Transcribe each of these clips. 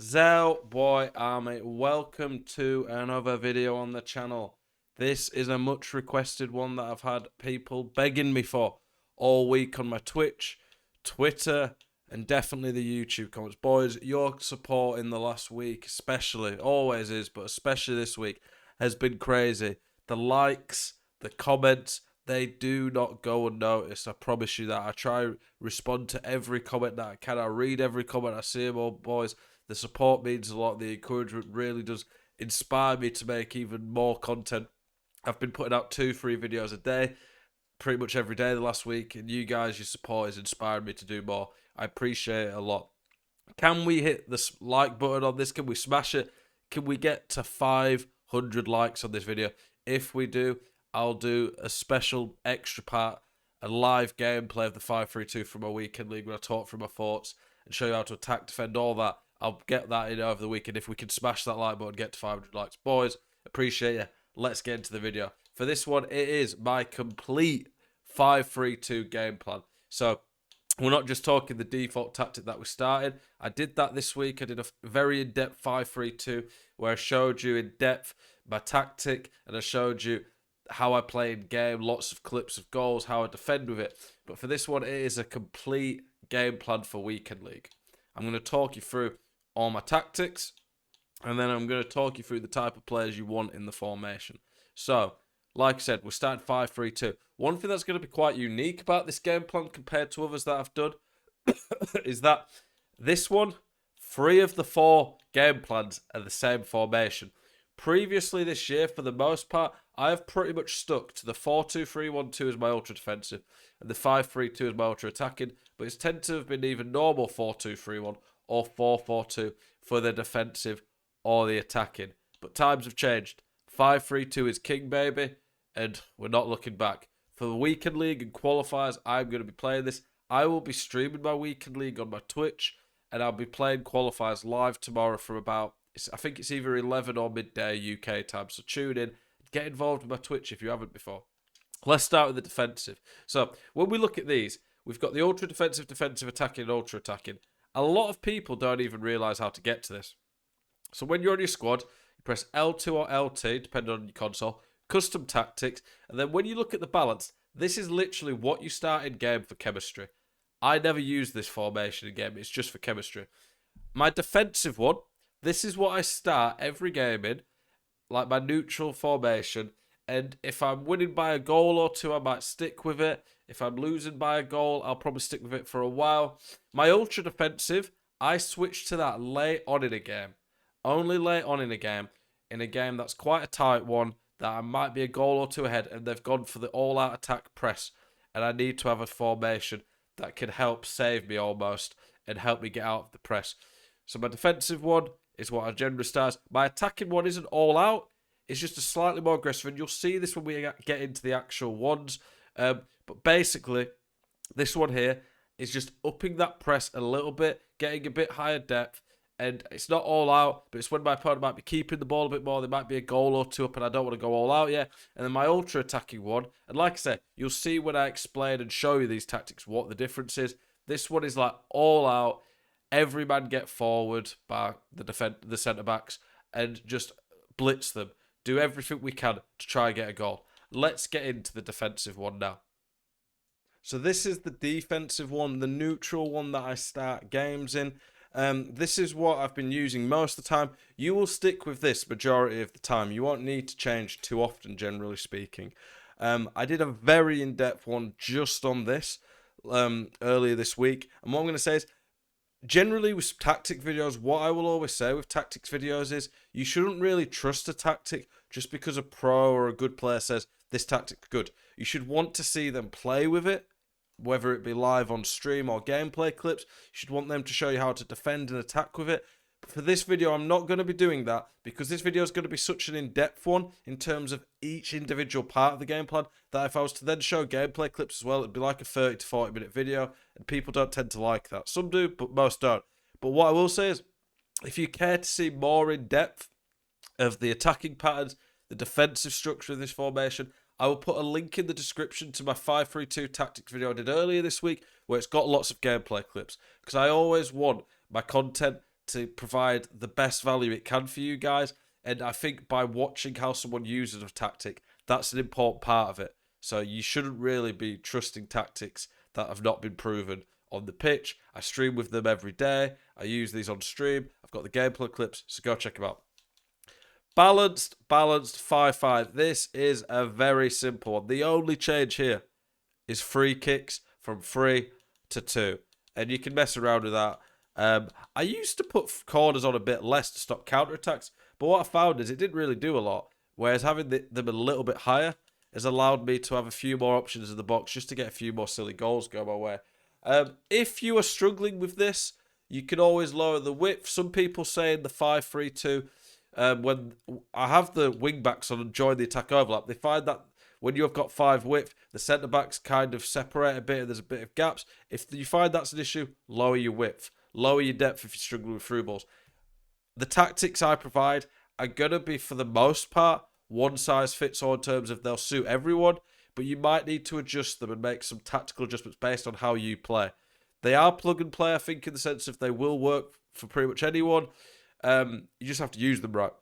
Zel Boy Army, welcome to another video on the channel. This is a much requested one that I've had people begging me for all week on my Twitch, Twitter, and definitely the YouTube comments. Boys, your support in the last week, especially, always is, but especially this week, has been crazy. The likes, the comments, they do not go unnoticed. I promise you that. I try to respond to every comment that I can. I read every comment I see them all, boys. The support means a lot. The encouragement really does inspire me to make even more content. I've been putting out 2-3 videos a day, pretty much every day the last week, and you guys, your support has inspired me to do more. I appreciate it a lot. Can we hit the like button on this? Can we smash it? Can we get to 500 likes on this video? If we do, I'll do a special extra part, a live gameplay of the 5-3-2 from my weekend league where I talk through my thoughts and show you how to attack, defend, all that. I'll get that in over the weekend if we can smash that like button, get to 500 likes. Boys, appreciate you. Let's get into the video. For this one, it is my complete 5-3-2 game plan. So, we're not just talking the default tactic that we started. I did that this week. I did a very in-depth 5-3-2 where I showed you in depth my tactic and I showed you how I play in game, lots of clips of goals, how I defend with it. But for this one, it is a complete game plan for Weekend League. I'm going to talk you through all my tactics, and then I'm going to talk you through the type of players you want in the formation. So, like I said, we're starting 5-3-2. One thing that's going to be quite unique about this game plan compared to others that I've done is that this one, 3 of the 4 game plans are the same formation. Previously this year, for the most part, I have pretty much stuck to the 4-2-3-1-2 as my ultra defensive and the 5-3-2 as my ultra attacking, but it's tended to have been either normal 4-2-3-1 or 4-4-2 for the defensive or the attacking. But times have changed. 5-3-2 is king, baby, and we're not looking back. For the Weekend League and qualifiers, I'm going to be playing this. I will be streaming my Weekend League on my Twitch, and I'll be playing qualifiers live tomorrow from about, I think it's either 11 or midday UK time. So tune in, get involved with my Twitch if you haven't before. Let's start with the defensive. So when we look at these, we've got the ultra defensive, defensive attacking, and ultra attacking. A lot of people don't even realise how to get to this. So when you're on your squad, you press L2 or LT, depending on your console, custom tactics, and then when you look at the balance, this is literally what you start in game for chemistry. I never use this formation in game, it's just for chemistry. My defensive one, this is what I start every game in, like my neutral formation, and if I'm winning by a goal or two, I might stick with it. If I'm losing by a goal, I'll probably stick with it for a while. My ultra defensive, I switch to that late on in a game. Only late on in a game that's quite a tight one, that I might be a goal or two ahead, and they've gone for the all-out attack press, and I need to have a formation that can help save me almost, and help me get out of the press. So my defensive one is what I generally start. My attacking one isn't all out, it's just a slightly more aggressive, and you'll see this when we get into the actual ones. But basically, this one here is just upping that press a little bit, getting a bit higher depth, and it's not all out, but it's when my opponent might be keeping the ball a bit more, there might be a goal or two up, and I don't want to go all out yet. And then my ultra attacking one, and like I said, you'll see when I explain and show you these tactics what the difference is. This one is like all out, every man get forward by the centre backs, and just blitz them. Do everything we can to try and get a goal. Let's get into the defensive one now. So this is the defensive one, the neutral one that I start games in. This is what I've been using most of the time. You will stick with this majority of the time. You won't need to change too often, generally speaking. I did a very in-depth one just on this earlier this week. And what I'm going to say is, generally with tactic videos, what I will always say with tactics videos is you shouldn't really trust a tactic just because a pro or a good player says this tactic's good. You should want to see them play with it, whether it be live on stream or gameplay clips. You should want them to show you how to defend and attack with it. But for this video, I'm not going to be doing that because this video is going to be such an in-depth one in terms of each individual part of the game plan that if I was to then show gameplay clips as well, it'd be like a 30 to 40 minute video, and people don't tend to like that. Some do, but most don't. But what I will say is, if you care to see more in depth of the attacking patterns, the defensive structure of this formation, I will put a link in the description to my 5-3-2 tactics video I did earlier this week, where it's got lots of gameplay clips, because I always want my content to provide the best value it can for you guys. And I think by watching how someone uses a tactic, that's an important part of it. So you shouldn't really be trusting tactics that have not been proven on the pitch. I stream with them every day. I use these on stream. I've got the gameplay clips, so go check them out. Balanced, 5-5. This is a very simple one. The only change here is free kicks from 3 to 2. And you can mess around with that. I used to put corners on a bit less to stop counterattacks, but what I found is it didn't really do a lot. Whereas having them a little bit higher has allowed me to have a few more options in the box just to get a few more silly goals go my way. If you are struggling with this, you can always lower the width. Some people say in the 5-3-2, when I have the wing backs on and join the attack overlap, they find that when you have got 5 width, the centre backs kind of separate a bit and there's a bit of gaps. If you find that's an issue, lower your width, lower your depth if you're struggling with through balls. The tactics I provide are going to be, for the most part, one size fits all in terms of they'll suit everyone, but you might need to adjust them and make some tactical adjustments based on how you play. They are plug and play, I think, in the sense of they will work for pretty much anyone. You just have to use them right.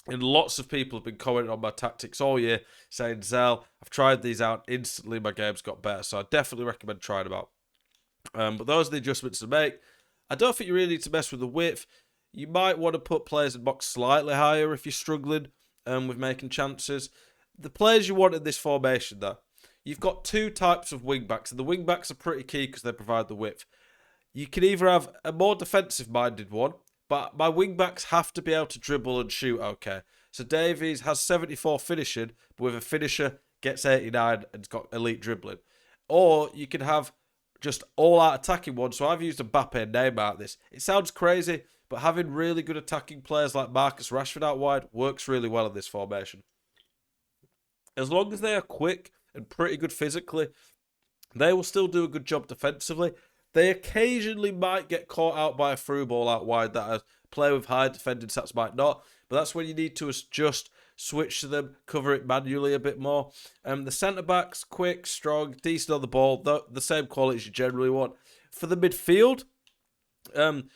And lots of people have been commenting on my tactics all year, saying, Zell, I've tried these out, instantly my game's got better. So I definitely recommend trying them out. But those are the adjustments to make. I don't think you really need to mess with the width. You might want to put players in box slightly higher if you're struggling with making chances. The players you want in this formation, though, you've got 2 types of wing-backs, and the wing-backs are pretty key because they provide the width. You can either have a more defensive-minded one, but my wing-backs have to be able to dribble and shoot okay. So Davies has 74 finishing, but with a finisher, gets 89 and's got elite dribbling. Or you can have just all-out attacking one. So I've used Mbappe and Neymar at this. It sounds crazy, but having really good attacking players like Marcus Rashford out wide works really well in this formation. As long as they are quick and pretty good physically, they will still do a good job defensively. They occasionally might get caught out by a through ball out wide that a player with high defending stats might not. But that's when you need to just switch to them, cover it manually a bit more. The centre-backs, quick, strong, decent on the ball, the same qualities you generally want. For the midfield, the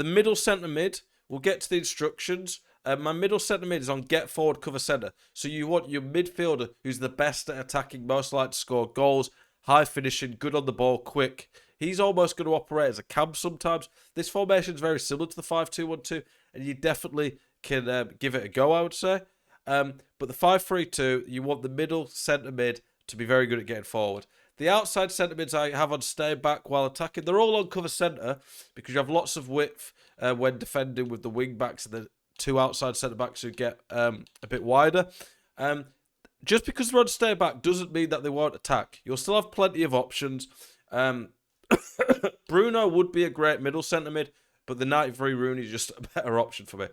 middle centre-mid, we'll get to the instructions. My middle centre-mid is on get forward, cover centre. So you want your midfielder who's the best at attacking, most likely to score goals, high finishing, good on the ball, quick. He's almost going to operate as a cam sometimes. This formation is very similar to the 5-2-1-2, and you definitely can give it a go, I would say. But the 5-3-2, you want the middle centre-mid to be very good at getting forward. The outside centre-mids I have on stay back while attacking, they're all on cover centre because you have lots of width when defending with the wing-backs and the 2 outside centre-backs who get a bit wider. Just because they're on stay back doesn't mean that they won't attack. You'll still have plenty of options. Bruno would be a great middle centre-mid, but the 93 Rooney is just a better option for me.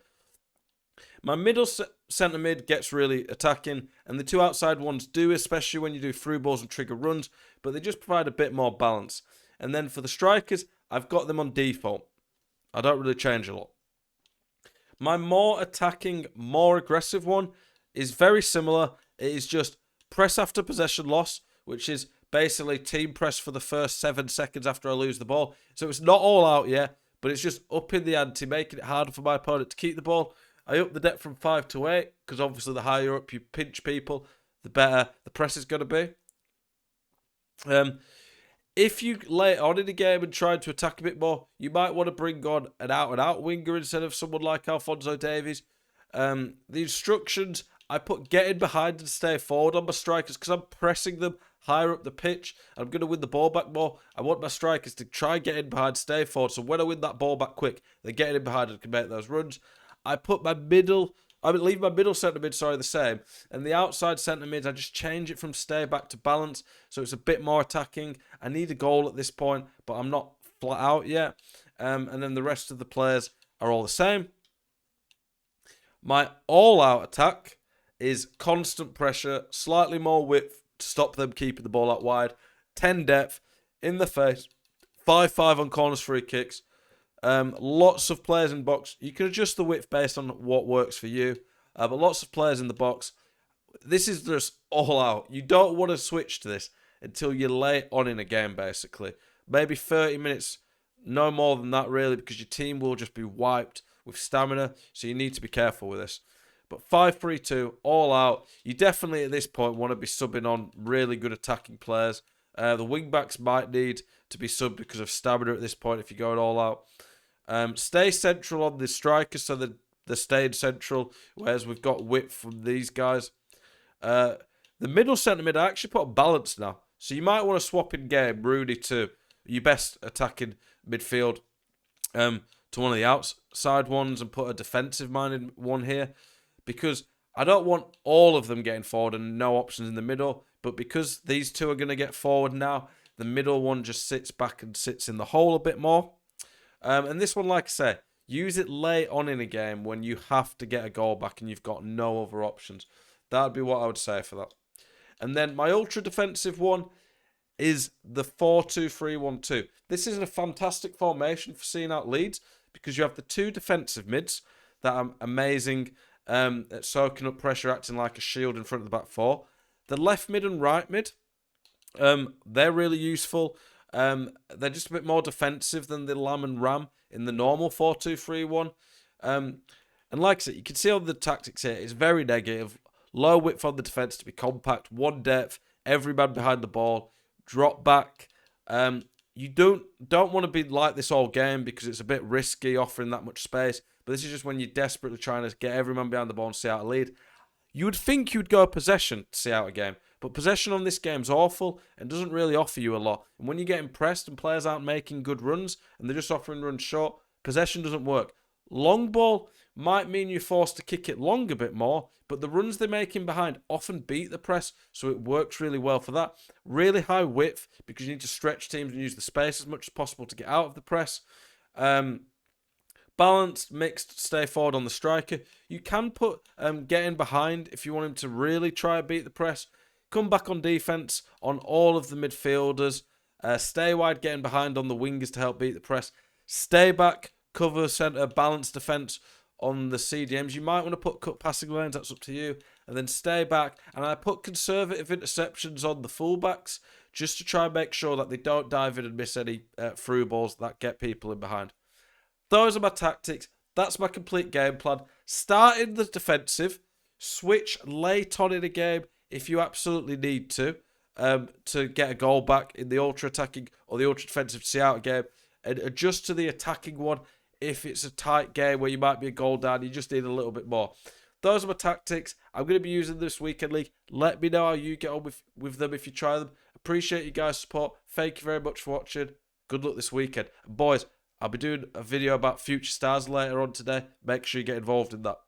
My middle centre-mid gets really attacking, and the 2 outside ones do, especially when you do through balls and trigger runs, but they just provide a bit more balance. And then for the strikers, I've got them on default. I don't really change a lot. My more attacking, more aggressive one is very similar. It is just press after possession loss, which is basically team press for the first 7 seconds after I lose the ball. So it's not all out yet, but it's just upping the ante, making it harder for my opponent to keep the ball. I up the depth from 5 to 8, because obviously the higher up you pinch people, the better the press is going to be. If you lay it on in the game and try to attack a bit more, you might want to bring on an out-and-out winger instead of someone like Alphonso Davies. The instructions, I put getting behind and stay forward on my strikers because I'm pressing them higher up the pitch. I'm going to win the ball back more. I want my strikers to try get in behind, stay forward. So when I win that ball back quick, they're getting in behind and can make those runs. I put my leave my middle centre-mid, the same. And the outside centre-mid, I just change it from stay back to balance. So it's a bit more attacking. I need a goal at this point, but I'm not flat out yet. And then the rest of the players are all the same. My all-out attack is constant pressure, slightly more width to stop them keeping the ball out wide, 10 depth, in the face, 5-5 on corners, free kicks. Lots of players in box. You can adjust the width based on what works for you, but lots of players in the box. This is just all out. You don't want to switch to this until you lay it on in a game, basically. Maybe 30 minutes, no more than that really, because your team will just be wiped with stamina, so you need to be careful with this. But 5-3-2, all out, you definitely at this point want to be subbing on really good attacking players. The wing-backs might need to be subbed because of stamina at this point if you're going all out. Stay central on the strikers, so they're staying central, whereas we've got width from these guys. The middle centre mid, I actually put on balance now. So you might want to swap in game Rooney to your best attacking midfield to one of the outside ones and put a defensive-minded one here. Because I don't want all of them getting forward and no options in the middle. But because these two are going to get forward now, the middle one just sits back and sits in the hole a bit more. And this one, like I say, use it late on in a game when you have to get a goal back and you've got no other options. That would be what I would say for that. And then my ultra defensive one is the 4-2-3-1-2. This is a fantastic formation for seeing out leads because you have the two defensive mids that are amazing at soaking up pressure, acting like a shield in front of the back four. The left mid and right mid, they're really useful. They're just a bit more defensive than the Lamb and Ram in the normal 4-2-3-1. And like I said, you can see all the tactics here. It's very negative. Low width on the defence to be compact. One depth. Every man behind the ball. Drop back. You don't want to be like this all game because it's a bit risky offering that much space. But this is just when you're desperately trying to get every man behind the ball and see out a lead. You would think you'd go possession to see out a game. But possession on this game's awful and doesn't really offer you a lot. And when you get impressed and players aren't making good runs and they're just offering runs short, possession doesn't work. Long ball might mean you're forced to kick it long a bit more, but the runs they're making behind often beat the press, so it works really well for that. Really high width because you need to stretch teams and use the space as much as possible to get out of the press. Balanced, mixed, stay forward on the striker. You can put getting behind if you want him to really try and beat the press. Come back on defence on all of the midfielders. Stay wide, getting behind on the wingers to help beat the press. Stay back, cover centre, balanced defence on the CDMs. You might want to put cut passing lanes, that's up to you. And then stay back. And I put conservative interceptions on the fullbacks just to try and make sure that they don't dive in and miss any through balls that get people in behind. Those are my tactics. That's my complete game plan. Start in the defensive. Switch late on in a game if you absolutely need to get a goal back in the ultra-attacking or the ultra-defensive to see out a game. And adjust to the attacking one if it's a tight game where you might be a goal down. You just need a little bit more. Those are my tactics. I'm going to be using this weekend league. Let me know how you get on with them if you try them. Appreciate you guys' support. Thank you very much for watching. Good luck this weekend. And boys, I'll be doing a video about future stars later on today. Make sure you get involved in that.